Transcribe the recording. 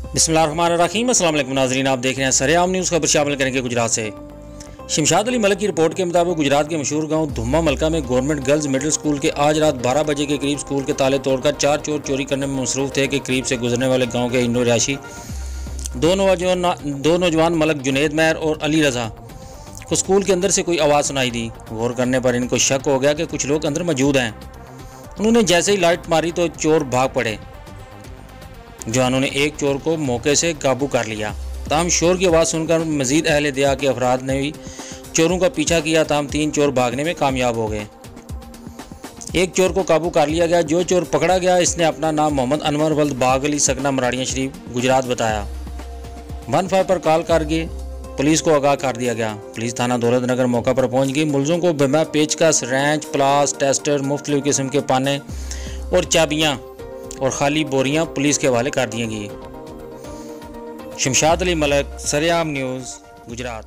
बिस्मिल्लाहिर्रहमानिर्रहीम। अस्सलाम वालेकुम नाज़रीन, आप देख रहे हैं सरेआम न्यूज़। खबर शामिल करेंगे गुजरात से। शमशाद अली मलिक की रिपोर्ट के मुताबिक गुजरात के मशहूर गांव धुम्मा मलका में गवर्नमेंट गर्ल्स मिडिल स्कूल के आज रात 12 बजे के करीब स्कूल के ताले तोड़कर 4 चोर चोरी करने में मसरूफ़ थे कि करीब से गुजरने वाले गाँव के इंडो रिहायशी दो नौजवान मलक जुनैद महर और अली रज़ा को स्कूल के अंदर से कोई आवाज़ सुनाई दी। गौर करने पर इनको शक हो गया कि कुछ लोग अंदर मौजूद हैं। उन्होंने जैसे ही लाइट मारी तो चोर भाग पड़े। जवानों ने एक चोर को मौके से काबू कर लिया। ताहम शोर की आवाज़ सुनकर मजीद अहले दिया के अफराद ने भी चोरों का पीछा किया। ताहम 3 चोर भागने में कामयाब हो गए। एक चोर को काबू कर लिया गया। जो चोर पकड़ा गया इसने अपना नाम मोहम्मद अनवर वल्द बाग अली सकना मराड़ियाँ शरीफ गुजरात बताया। 15 पर कॉल करके पुलिस को आगाह कर दिया गया। पुलिस थाना दौलत नगर मौका पर पहुंच गई। मुलजों को बिमा पेचकस, रेंच, प्लास, टेस्टर, मुख्तलिफ किस्म के पाने और चाबियाँ और खाली बोरियां पुलिस के हवाले कर दी गई। शमशाद अली मलिक, सरेआम न्यूज़, गुजरात।